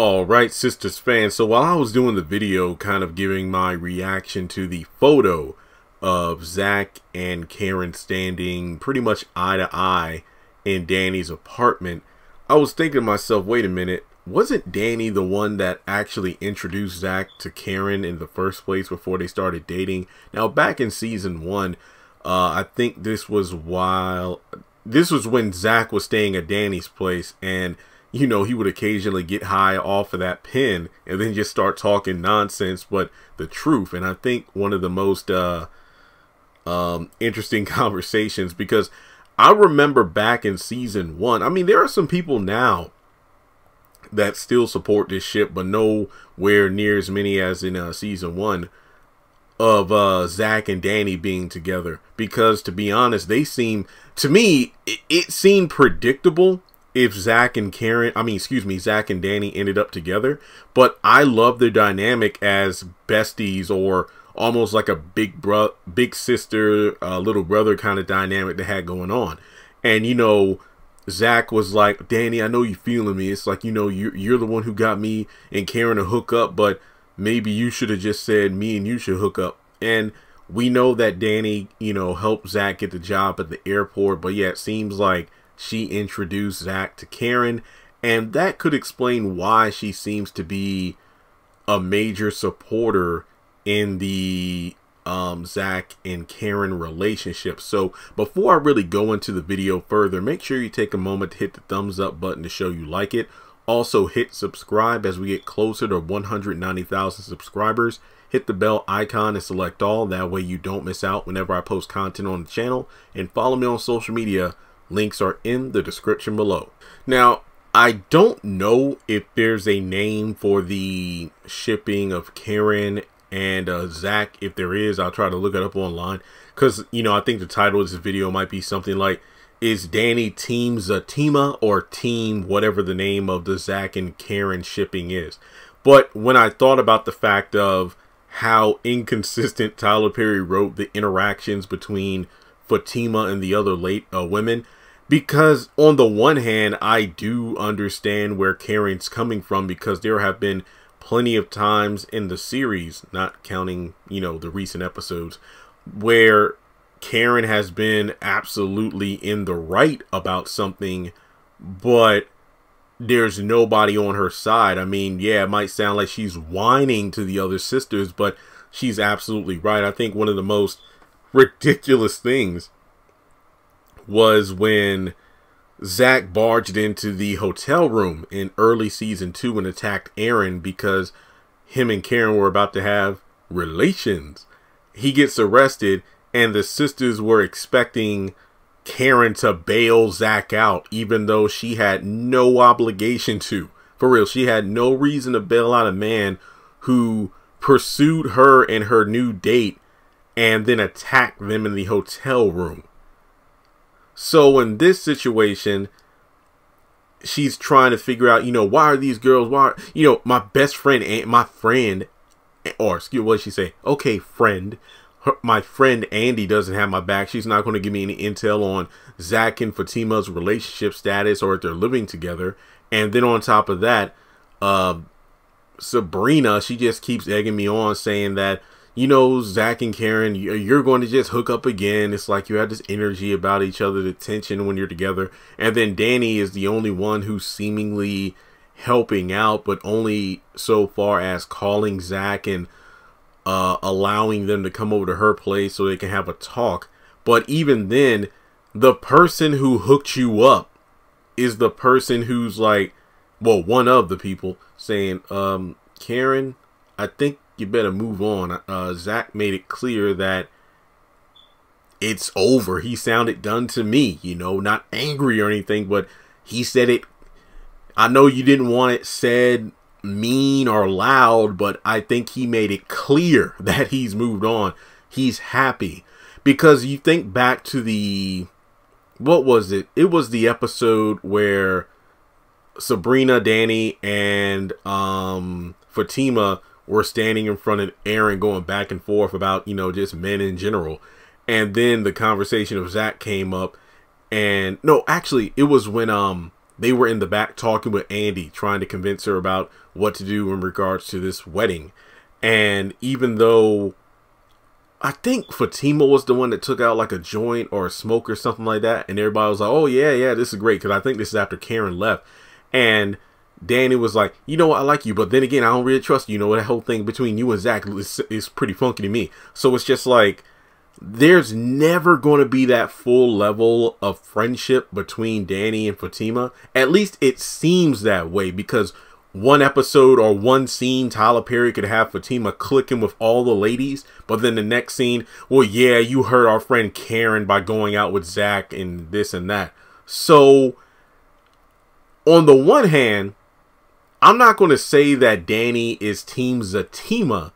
All right, Sistas fans. So while I was doing the video, kind of giving my reaction to the photo of Zach and Karen standing pretty much eye to eye in Danny's apartment, I was thinking to myself, wait a minute, wasn't Danny the one that actually introduced Zach to Karen in the first place before they started dating? Now, back in season 1, I think this was when Zach was staying at Danny's place, and you know, he would occasionally get high off of that pen and then just start talking nonsense, but the truth. And I think one of the most interesting conversations, because I remember back in season 1, I mean, there are some people now that still support this ship, but nowhere near as many as in season 1 of Zach and Danny being together. Because to be honest, they seem, to me, it seemed predictable if Zach and Zach and Danny ended up together. But I love their dynamic as besties, or almost like a big sister, little brother kind of dynamic they had going on. And, you know, Zach was like, Danny, I know you feeling me. It's like, you know, you're the one who got me and Karen to hook up, but maybe you should have just said me and you should hook up. And we know that Danny, you know, helped Zach get the job at the airport, but yeah, it seems like she introduced Zach to Karen, and that could explain why she seems to be a major supporter in the Zach and Karen relationship. So before I really go into the video further, make sure you take a moment to hit the thumbs up button to show you like it. Also hit subscribe as we get closer to 190,000 subscribers. Hit the bell icon and select all. That way you don't miss out whenever I post content on the channel. And follow me on social media. Links are in the description below. Now, I don't know if there's a name for the shipping of Karen and Zach. If there is, I'll try to look it up online. Because, you know, I think the title of this video might be something like, is Danny Team Zatima or Team whatever the name of the Zach and Karen shipping is. But when I thought about the fact of how inconsistent Tyler Perry wrote the interactions between Fatima and the other women, because on the one hand, I do understand where Karen's coming from, because there have been plenty of times in the series, not counting, you know, the recent episodes, where Karen has been absolutely in the right about something, but there's nobody on her side. I mean, yeah, it might sound like she's whining to the other sisters, but she's absolutely right. I think one of the most ridiculous things was when Zach barged into the hotel room in early season 2 and attacked Aaron because him and Karen were about to have relations. He gets arrested, and the sisters were expecting Karen to bail Zach out, even though she had no obligation to. For real, she had no reason to bail out a man who pursued her and her new date and then attacked them in the hotel room. So in this situation, she's trying to figure out, you know, why are these girls, you know, my best friend and my friend, or excuse, what did she say? Okay, friend. My friend Andy doesn't have my back. She's not going to give me any intel on Zach and Fatima's relationship status or if they're living together. And then on top of that, Sabrina, she just keeps egging me on, saying that, you know, Zach and Karen, you're going to just hook up again. It's like you have this energy about each other, the tension when you're together. And then Danny is the only one who's seemingly helping out, but only so far as calling Zach and allowing them to come over to her place so they can have a talk. But even then, the person who hooked you up is the person who's like, well, one of the people saying, Karen, I think you better move on. Zach made it clear that it's over. He sounded done to me, you know, not angry or anything, but he said it. I know you didn't want it said mean or loud, but I think he made it clear that he's moved on. He's happy. Because you think back to the, what was it? It was the episode where Sabrina, Danny, and Fatima were standing in front of Aaron going back and forth about, you know, just men in general. And then the conversation of Zach came up. And no, actually, it was when they were in the back talking with Andy, trying to convince her about what to do in regards to this wedding. And even though I think Fatima was the one that took out like a joint or a smoke or something like that, and everybody was like, oh yeah, this is great, because I think this is after Karen left. And Danni was like, you know what, I like you, but then again, I don't really trust you. You know, that whole thing between you and Zach is pretty funky to me. So it's just like, there's never going to be that full level of friendship between Danni and Fatima. At least it seems that way, because one episode or one scene, Tyler Perry could have Fatima clicking with all the ladies, but then the next scene, well, yeah, you hurt our friend Karen by going out with Zach and this and that. So on the one hand, I'm not going to say that Danni is Team Zatima.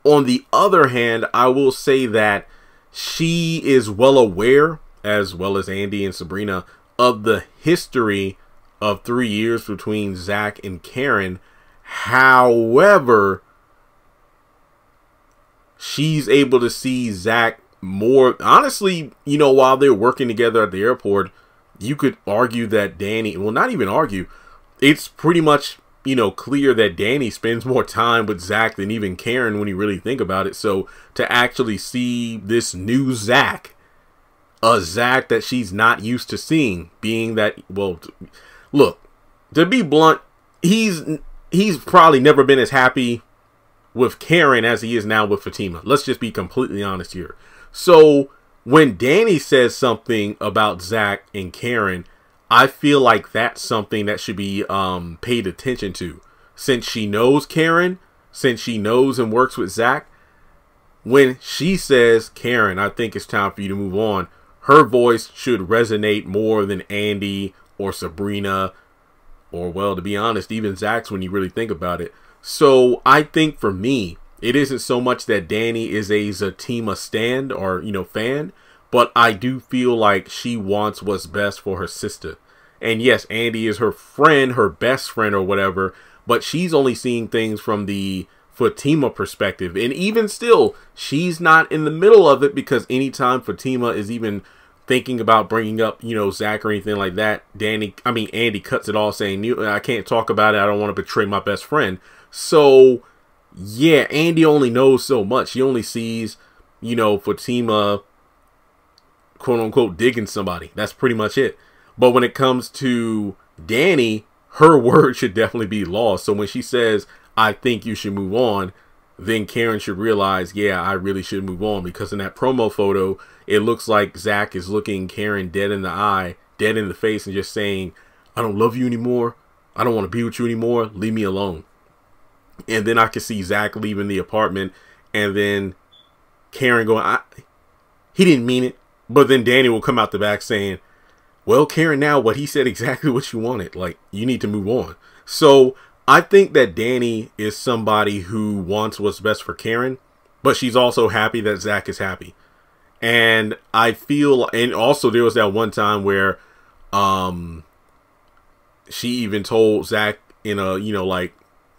On the other hand, I will say that she is well aware, as well as Andy and Sabrina, of the history of 3 years between Zach and Karen. However, she's able to see Zach more. Honestly, you know, while they're working together at the airport, you could argue that Danni, well, not even argue, it's pretty much, you know, clear that Danni spends more time with Zach than even Karen when you really think about it. So to actually see this new Zach, a Zach that she's not used to seeing, being that, well, look, to be blunt, he's probably never been as happy with Karen as he is now with Fatima. Let's just be completely honest here. So when Danni says something about Zach and Karen, I feel like that's something that should be paid attention to. Since she knows Karen, since she knows and works with Zach, when she says, Karen, I think it's time for you to move on, her voice should resonate more than Andy or Sabrina, or, well, to be honest, even Zach's when you really think about it. So I think for me, it isn't so much that Danni is a Zatima stand or, you know, fan, but I do feel like she wants what's best for her sister. And yes, Andy is her friend, her best friend or whatever, but she's only seeing things from the Fatima perspective. And even still, she's not in the middle of it, because anytime Fatima is even thinking about bringing up, you know, Zach or anything like that, Andy cuts it all, saying, I can't talk about it. I don't want to betray my best friend. So yeah, Andy only knows so much. He only sees, you know, Fatima, quote unquote, digging somebody. That's pretty much it. But when it comes to Danni, her word should definitely be law. So when she says, I think you should move on, then Karen should realize, yeah, I really should move on. Because in that promo photo, it looks like Zach is looking Karen dead in the eye, dead in the face, and just saying, I don't love you anymore. I don't want to be with you anymore. Leave me alone. And then I can see Zach leaving the apartment, and then Karen going, he didn't mean it. But then Danni will come out the back saying, well, Karen, now what he said exactly what you wanted. Like, you need to move on. So I think that Danni is somebody who wants what's best for Karen, but she's also happy that Zach is happy. And I feel, and also there was that one time where she even told Zach in a, you know, like,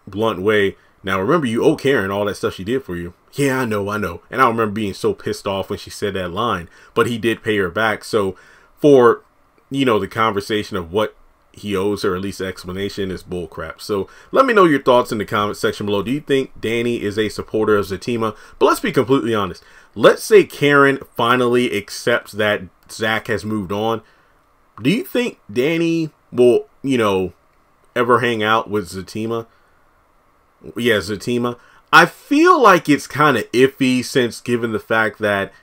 blunt way, now remember, you owe Karen all that stuff she did for you. Yeah, I know. And I remember being so pissed off when she said that line, but he did pay her back. So for, you know, the conversation of what he owes her, at least the explanation, is bullcrap. So let me know your thoughts in the comment section below. Do you think Danni is a supporter of Zatima? But let's be completely honest. Let's say Karen finally accepts that Zach has moved on. Do you think Danni will, you know, ever hang out with Zatima? Yeah, Zatima. I feel like it's kind of iffy, since given the fact that,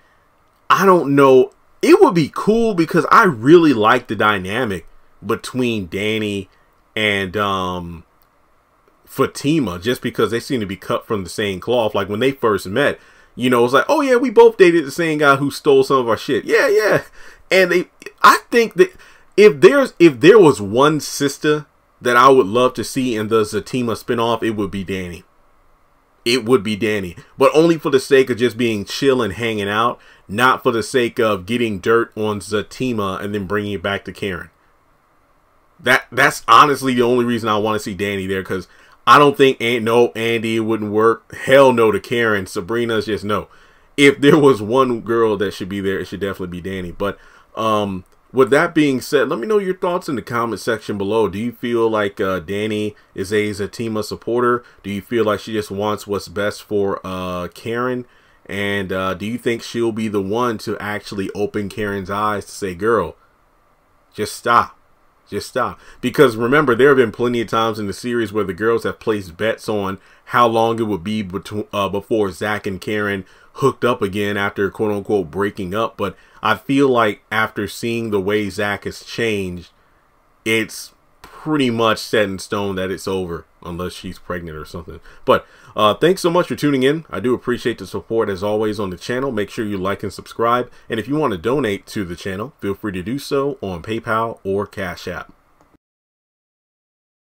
I don't know, it would be cool because I really like the dynamic between Danni and Fatima, just because they seem to be cut from the same cloth. Like when they first met, you know, it's like, oh yeah, we both dated the same guy who stole some of our shit. Yeah. And I think that if there was one sister that I would love to see in the Zatima spinoff, it would be Danni. It would be Danni, but only for the sake of just being chill and hanging out, not for the sake of getting dirt on Zatima and then bringing it back to Karen. That's honestly the only reason I want to see Danni there, because I don't think, Andy, it wouldn't work. Hell no to Karen. Sabrina's just no. If there was one girl that should be there, it should definitely be Danni. But with that being said, let me know your thoughts in the comment section below. Do you feel like Danni is a Zatima supporter? Do you feel like she just wants what's best for Karen? And do you think she'll be the one to actually open Karen's eyes to say, girl, just stop. Just stop. Because remember, there have been plenty of times in the series where the girls have placed bets on how long it would be before Zach and Karen hooked up again after quote unquote breaking up. But I feel like after seeing the way Zach has changed, it's pretty much set in stone that it's over unless she's pregnant or something. But thanks so much for tuning in. I do appreciate the support as always on the channel. Make sure you like and subscribe. And if you want to donate to the channel, feel free to do so on PayPal or Cash App.